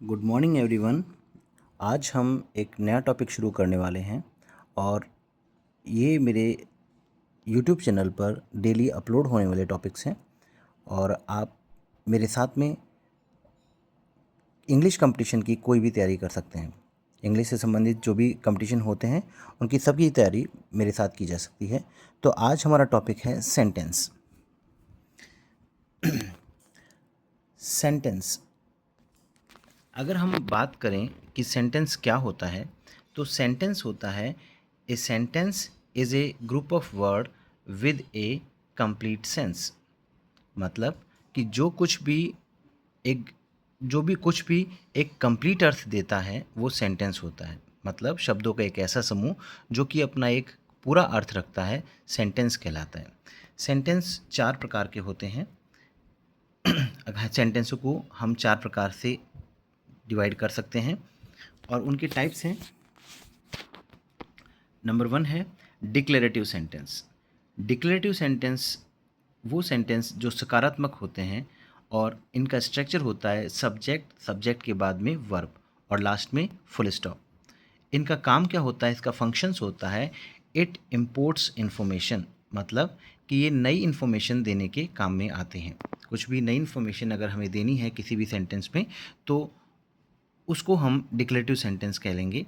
Good morning everyone. आज हम एक नया टॉपिक शुरू करने वाले हैं और ये मेरे यूट्यूब चैनल पर डेली अपलोड होने वाले टॉपिक्स हैं और आप मेरे साथ में इंग्लिश कंपटीशन की कोई भी तैयारी कर सकते हैं। इंग्लिश से संबंधित जो भी कंपटीशन होते हैं उनकी सबकी तैयारी मेरे साथ की जा सकती है। तो आज हमारा टॉपिक है सेंटेंस। सेंटेंस, अगर हम बात करें कि सेंटेंस क्या होता है, तो सेंटेंस होता है a sentence is a group of word with A complete sense. मतलब कि कुछ भी एक कंप्लीट अर्थ देता है वो सेंटेंस होता है। मतलब शब्दों का एक ऐसा समूह जो कि अपना एक पूरा अर्थ रखता है, सेंटेंस कहलाता है। सेंटेंस चार प्रकार के होते हैं। सेंटेंसों को हम चार प्रकार से डिवाइड कर सकते हैं और उनके टाइप्स हैं। नंबर 1 है डिक्लेरेटिव सेंटेंस। डिक्लेरेटिव सेंटेंस वो सेंटेंस जो सकारात्मक होते हैं और इनका स्ट्रक्चर होता है सब्जेक्ट के बाद में वर्ब और लास्ट में फुल स्टॉप। इनका काम क्या होता है, इसका फंक्शंस होता है इट इम्पोर्ट्स इन्फॉर्मेशन। मतलब कि ये नई इन्फॉर्मेशन देने के काम में आते हैं। कुछ भी नई इन्फॉर्मेशन अगर हमें देनी है किसी भी सेंटेंस में तो उसको हम डिक्लेरेटिव सेंटेंस कह लेंगे।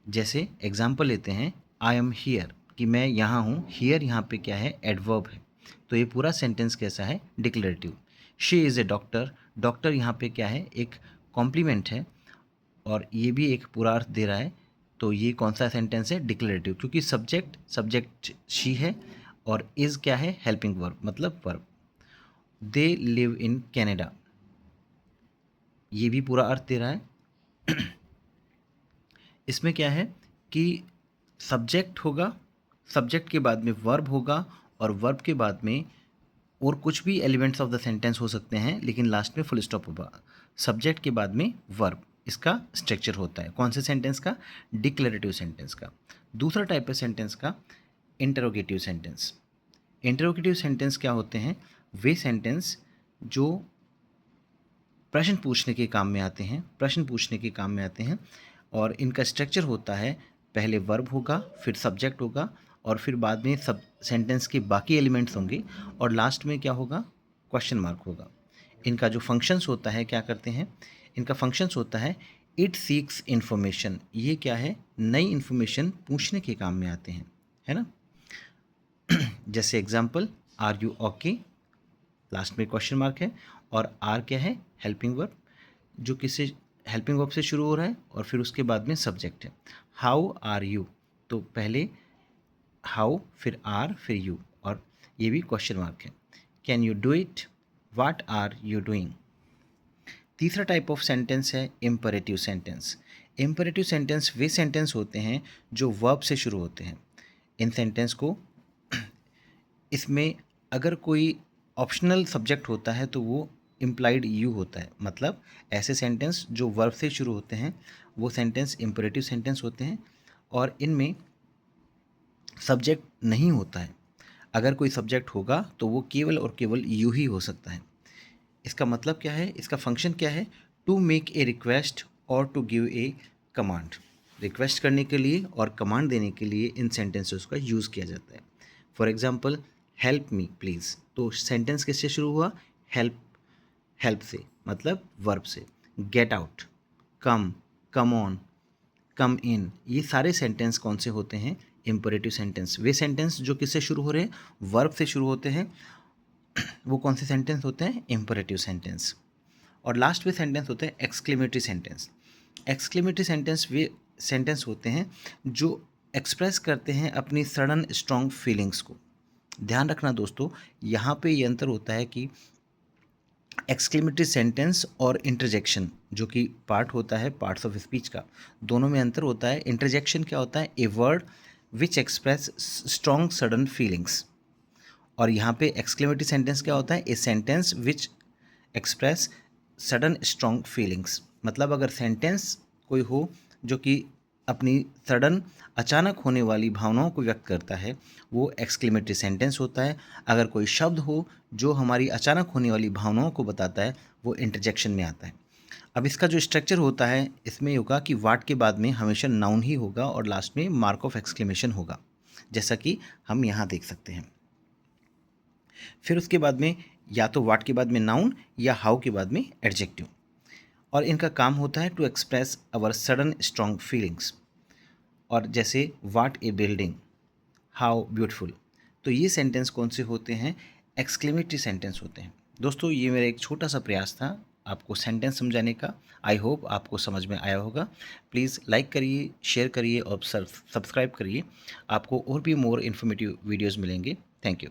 जैसे एग्जाम्पल लेते हैं, आई एम हियर, कि मैं यहाँ हूँ। हियर यहाँ पे क्या है, एडवर्ब है। तो ये पूरा सेंटेंस कैसा है, declarative. She is a doctor, doctor यहाँ पे क्या है, एक कॉम्प्लीमेंट है और ये भी एक पूरा अर्थ दे रहा है। तो ये कौन सा सेंटेंस है, डिक्लेरेटिव, क्योंकि सब्जेक्ट शी है और इज़ क्या है, हेल्पिंग वर्ब मतलब verb. They live in Canada, ये भी पूरा अर्थ दे रहा है। इसमें क्या है कि सब्जेक्ट होगा, सब्जेक्ट के बाद में वर्ब होगा और वर्ब के बाद में और कुछ भी एलिमेंट्स ऑफ द सेंटेंस हो सकते हैं, लेकिन लास्ट में फुल स्टॉप होगा। सब्जेक्ट के बाद में वर्ब, इसका स्ट्रक्चर होता है कौन से सेंटेंस का, डिक्लेरेटिव सेंटेंस का। दूसरा टाइप है सेंटेंस का इंटरोगेटिव सेंटेंस। इंटरोगेटिव सेंटेंस क्या होते हैं, वे सेंटेंस जो प्रश्न पूछने के काम में आते हैं, और इनका स्ट्रक्चर होता है पहले वर्ब होगा, फिर सब्जेक्ट होगा और फिर बाद में सब सेंटेंस के बाकी एलिमेंट्स होंगे और लास्ट में क्या होगा, क्वेश्चन मार्क होगा। इनका जो फंक्शंस होता है, क्या करते हैं, इनका फंक्शंस होता है इट सीक्स इन्फॉर्मेशन। ये क्या है, नई इन्फॉर्मेशन पूछने के काम में आते हैं, है ना। जैसे example, are you okay, last में क्वेश्चन मार्क है और आर क्या है, हेल्पिंग वर्ब, जो किससे, हेल्पिंग वर्ब से शुरू हो रहा है और फिर उसके बाद में सब्जेक्ट है। हाउ आर यू, तो पहले हाउ फिर आर फिर यू और ये भी क्वेश्चन मार्क है। Can you do it, what are you doing. तीसरा टाइप ऑफ सेंटेंस है इम्परेटिव सेंटेंस। इम्परेटिव सेंटेंस वे सेंटेंस होते हैं जो वर्ब से शुरू होते हैं। इन सेंटेंस को इसमें अगर कोई ऑप्शनल सब्जेक्ट होता है तो वो इम्प्लाइड यू होता है। मतलब ऐसे सेंटेंस जो वर्ब से शुरू होते हैं वो सेंटेंस इम्परेटिव सेंटेंस होते हैं और इनमें सब्जेक्ट नहीं होता है। अगर कोई सब्जेक्ट होगा तो वो केवल और केवल यू ही हो सकता है। इसका मतलब क्या है, इसका फंक्शन क्या है, टू मेक ए रिक्वेस्ट और to give a command. Request करने के लिए और कमांड देने के लिए इन सेंटेंसेस का यूज़ किया जाता है। For example, help me please, तो सेंटेंस किससे शुरू हुआ, हेल्प से, मतलब वर्ब से। गेट आउट, कम ऑन, कम इन, ये सारे सेंटेंस कौन से होते हैं, इम्परेटिव सेंटेंस। वे सेंटेंस जो किससे शुरू हो रहे हैं, वर्ब से शुरू होते हैं, वो कौन से सेंटेंस होते हैं, इम्परेटिव सेंटेंस। और लास्ट में सेंटेंस होते हैं एक्सक्लेमेटरी सेंटेंस। एक्सक्लेमेटरी सेंटेंस वे सेंटेंस होते हैं जो एक्सप्रेस करते हैं अपनी सडन स्ट्रॉन्ग फीलिंग्स को। ध्यान रखना दोस्तों, यहाँ पे ये अंतर होता है कि एक्सक्लेमेटरी सेंटेंस और इंटरजेक्शन जो कि पार्ट होता है पार्ट्स ऑफ स्पीच का, दोनों में अंतर होता है। इंटरजेक्शन क्या होता है, a word which express strong sudden feelings, और यहाँ पे एक्सक्लेमेटरी सेंटेंस क्या होता है, a sentence which express sudden strong feelings. मतलब अगर सेंटेंस कोई हो जो कि अपनी सडन अचानक होने वाली भावनाओं को व्यक्त करता है, वो एक्सक्लेमेटरी सेंटेंस होता है। अगर कोई शब्द हो जो हमारी अचानक होने वाली भावनाओं को बताता है, वो इंटरजेक्शन में आता है। अब इसका जो स्ट्रक्चर होता है इसमें होगा कि वाट के बाद में हमेशा नाउन ही होगा और लास्ट में मार्क ऑफ एक्सक्लेमेशन होगा, जैसा कि हम यहाँ देख सकते हैं। फिर उसके बाद में या तो वाट के बाद में नाउन या हाउ के बाद में एडजेक्टिव, और इनका काम होता है to express our sudden strong feelings. और जैसे what a building, how beautiful, तो ये सेंटेंस कौन से होते हैं? एक्सक्लेमेटरी सेंटेंस होते हैं। दोस्तों ये मेरा एक छोटा सा प्रयास था आपको सेंटेंस समझाने का। आई होप आपको समझ में आया होगा। प्लीज़ लाइक करिए, शेयर करिए और सब्सक्राइब करिए। आपको और भी मोर इन्फॉर्मेटिव वीडियोज़ मिलेंगे। Thank you.